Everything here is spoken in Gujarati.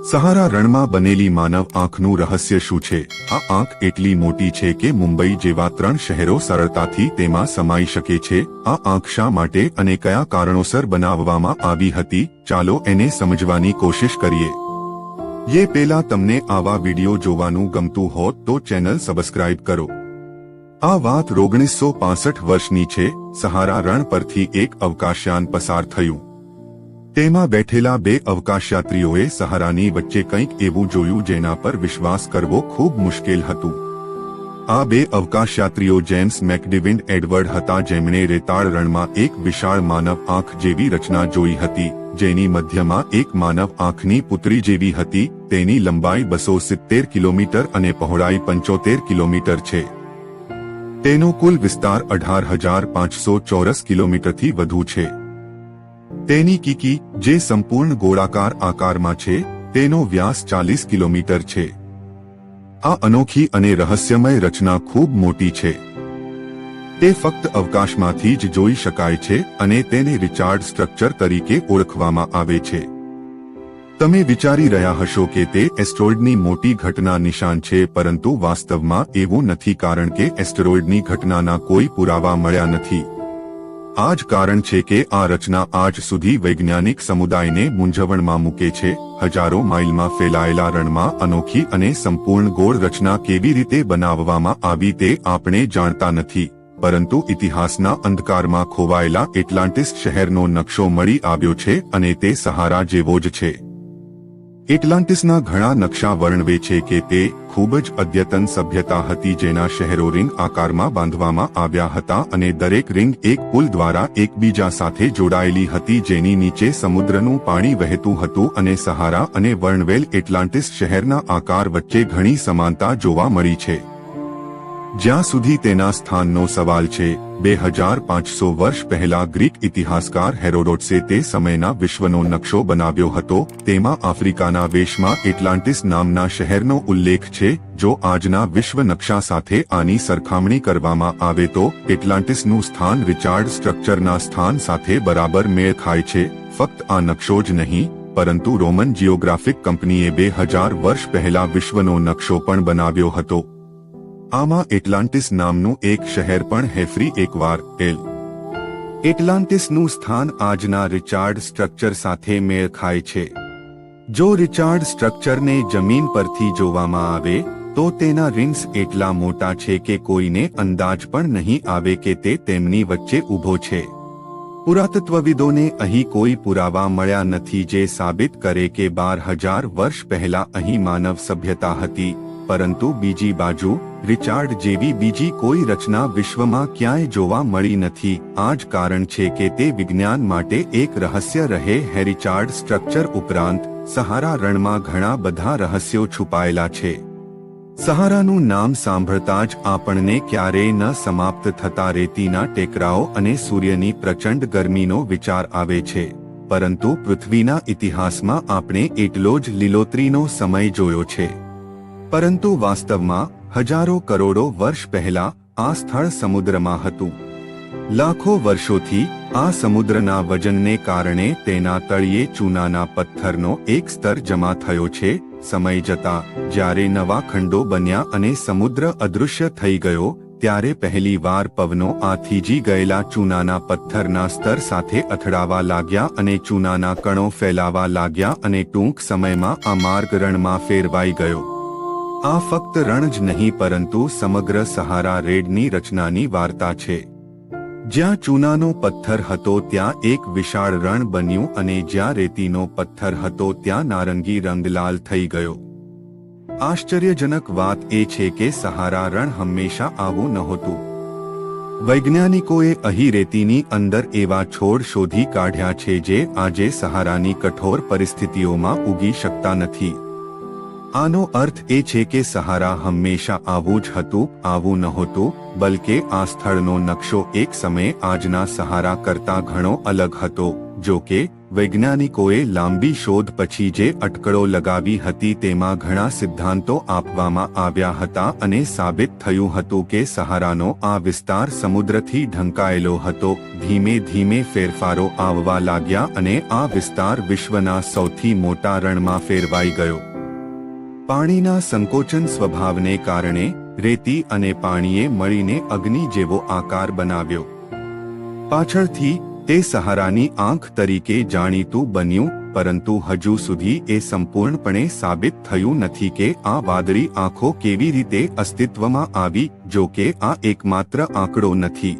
સહારા રણમાં બનેલી માનવ આંખનું રહસ્ય શું છે? આ આંખ એટલી મોટી છે કે મુંબઈ જેવા 3 શહેરો સરળતાથી તેમાં સમાઈ શકે છે. આ આંખ શા માટે અને કયા કારણોસર બનાવવામાં આવી હતી? ચાલો એને સમજવાની કોશિશ કરીએ. ये પહેલા તમને આવા વિડિયો જોવાનું ગમતું હોત તો ચેનલ સબસ્ક્રાઇબ કરો. આ વાત 1965 વર્ષની છે. સહારા રણ પરથી એક અવકાશયાન પસાર થયું. તેમાં બેઠેલા 2 અવકાશયાત્રીઓએ સહારાની વચ્ચે કંઈક એવું જોયું જેના પર વિશ્વાસ કરવો ખૂબ મુશ્કેલ હતું. આ 2 અવકાશયાત્રીઓ જેમ્સ મેકડિવિન એડવર્ડ હતા, જેમણે રેતાળ રણમાં એક વિશાળ માનવ આંખ જેવી રચના જોઈ હતી, જેની મધ્યમાં એક માનવ આંખની પુતળી જેવી હતી. તેની લંબાઈ 270 કિલોમીટર અને પહોળાઈ 75 કિલોમીટર છે. તેનો કુલ વિસ્તાર 18,500 ચોરસ કિલોમીટરથી વધુ છે. તેની કીકી, જે સંપૂર્ણ ગોળાકાર આકારમાં છે, તેનો વ્યાસ 40 કિલોમીટર છે. આ અનોખી અને રહસ્યમય રચના ખૂબ મોટી છે. તે ફક્ત અવકાશમાંથી જ જોઈ શકાય છે અને તેને રિચાર્ડ સ્ટ્રક્ચર તરીકે ઓળખવામાં આવે છે. તમે વિચારી રહ્યા હશો કે તે એસ્ટેરોઇડની મોટી ઘટના નિશાન છે, પરંતુ વાસ્તવમાં એવું નથી, કારણ કે એસ્ટેરોઇડની ઘટનાના કોઈ પુરાવા મળ્યા નથી. આ જ કારણ છે કે આ રચના આજ સુધી વૈજ્ઞાનિક સમુદાયને મૂંઝવણમાં મૂકે છે. હજારો માઇલમાં ફેલાયેલા રણમાં અનોખી અને સંપૂર્ણ ગોળ રચના કેવી રીતે બનાવવામાં આવી તે આપણે જાણતા નથી, પરંતુ ઇતિહાસના અંધકારમાં ખોવાયેલા એટલાન્ટિસ શહેરનો નકશો મળી આવ્યો છે અને તે સહારા જેવો જ છે. એટલાન્ટિસના ઘણા નકશા વર્ણવે છે કે તે ખૂબ જ અદ્યતન સભ્યતા હતી, જેના શહેરો રિંગ આકારમાં બાંધવામાં આવ્યા હતા અને દરેક રિંગ એક પુલ દ્વારા એકબીજા સાથે જોડાયેલી હતી, જેની નીચે સમુદ્રનું પાણી વહેતું હતું અને સહારા અને વર્ણવેલ એટલાન્ટિસ શહેરના આકાર વચ્ચે ઘણી સમાનતા જોવા મળી છે. જ્યાં સુધી તેના સ્થાનનો સવાલ છે, 2500 વર્ષ પહેલા ગ્રીક ઇતિહાસકાર હેરોડોટસે તે સમયના વિશ્વનો નકશો બનાવ્યો હતો. તેમાં આફ્રિકાના વેશમાં એટલાન્ટિસ નામના શહેરનો ઉલ્લેખ છે. જો આજના વિશ્વ નકશા સાથે આની સરખામણી કરવામાં આવે તો એટલાન્ટિસનું સ્થાન રિચાર્ડ સ્ટ્રક્ચરના સ્થાન સાથે બરાબર મેળ ખાય છે. ફક્ત આ નકશો જ નહીં, પરંતુ રોમન જિયોગ્રાફિક કંપનીએ 2000 વર્ષ પહેલા વિશ્વનો નકશો પણ બનાવ્યો હતો. આમાં એટલાન્ટિસ નામનું એક શહેર પણ હેફરી એકવાર એટલાન્ટિસનું સ્થાન આજના રિચાર્ડ સ્ટ્રક્ચર સાથે મેળ ખાય છે. જો રિચાર્ડ સ્ટ્રક્ચરને જમીન પરથી જોવામાં આવે તો તેના રિંગ્સ એટલા મોટા છે કે કોઈને અંદાજ પણ નહીં આવે કે તે તેમની વચ્ચે ઊભો છે. પુરાતત્વવિદોને અહીં કોઈ પુરાવા મળ્યા નથી જે સાબિત કરે કે 12,000 વર્ષ પહેલા અહીં માનવ સભ્યતા હતી, પરંતુ બીજી બાજુ રિચાર્ડ જેવી બીજી કોઈ રચના વિશ્વમાં ક્યાંય જોવા મળી નથી. આ જ કારણ છે કે તે વિજ્ઞાન માટે એક રહસ્ય રહે. રિચાર્ડ સ્ટ્રક્ચર ઉપરાંત સહારા રણમાં ઘણા બધા રહસ્યો છુપાયેલા છે. સહારાનું નામ સાંભળતા જ આપણને ક્યારેય ન સમાપ્ત થતા રેતીના ટેકરાઓ અને સૂર્યની પ્રચંડ ગરમીનો વિચાર આવે છે, પરંતુ પૃથ્વીના ઇતિહાસમાં આપણે એટલો જ લીલોતરીનો સમય જોયો છે. પરંતુ વાસ્તવમાં હજારો કરોડો વર્ષ પહેલા આ સ્થળ સમુદ્રમાં હતું. લાખો વર્ષોથી આ સમુદ્રના વજનને કારણે તેના તળિયે ચૂનાના પથ્થરનો એક સ્તર જમા થયો છે. સમય જતાં જ્યારે નવા ખંડો બન્યા અને સમુદ્ર અદૃશ્ય થઈ ગયો, ત્યારે પહેલીવાર પવનો આ થીજી ગયેલા ચૂનાના પથ્થરના સ્તર સાથે અથડાવા લાગ્યા અને ચૂનાના કણો ફેલાવા લાગ્યા અને ટૂંક સમયમાં આ માર્ગ રણમાં ફેરવાઈ ગયો. આ ફક્ત રણ જ નહીં, પરંતુ સમગ્ર સહારા રેડની રચનાની વાર્તા છે. જ્યાં ચૂનાનો પથ્થર હતો ત્યાં એક વિશાળ રણ બન્યું અને જ્યાં રેતીનો પથ્થર હતો ત્યાં નારંગી રંગ લાલ થઈ ગયો. આશ્ચર્યજનક વાત એ છે કે સહારા રણ હંમેશા આવું નહોતું. વૈજ્ઞાનિકોએ અહીં રેતીની અંદર એવા છોડ શોધી કાઢ્યા છે જે આજે સહારાની કઠોર પરિસ્થિતિઓમાં ઉગી શકતા નથી. આનો અર્થ એ છે કે સહારા હંમેશા આવું જ હતું, આવું નહોતું, બલકે આ સ્થળનો નકશો એક સમયે આજના સહારા કરતાં ઘણો અલગ હતો. જો કે વૈજ્ઞાનિકોએ લાંબી શોધ પછી જે અટકળો લગાવી હતી તેમાં ઘણા સિદ્ધાંતો આપવામાં આવ્યા હતા અને સાબિત થયું હતું કે સહારાનો આ વિસ્તાર સમુદ્રથી ઢંકાયેલો હતો. ધીમે ધીમે ફેરફારો આવવા લાગ્યા અને આ વિસ્તાર વિશ્વના સૌથી મોટા રણમાં ફેરવાઈ ગયો. પાણીના સંકોચન સ્વભાવને કારણે રેતી અને પાણીએ મળીને અગ્નિ જેવો આકાર બનાવ્યો. પાછળથી તે સહારાની આંખ તરીકે જાણીતું બન્યું, પરંતુ હજુ સુધી એ સંપૂર્ણપણે સાબિત થયું નથી કે આ વાદળી આંખો કેવી રીતે અસ્તિત્વમાં આવી. જો કે આ એકમાત્ર આંકડો નથી.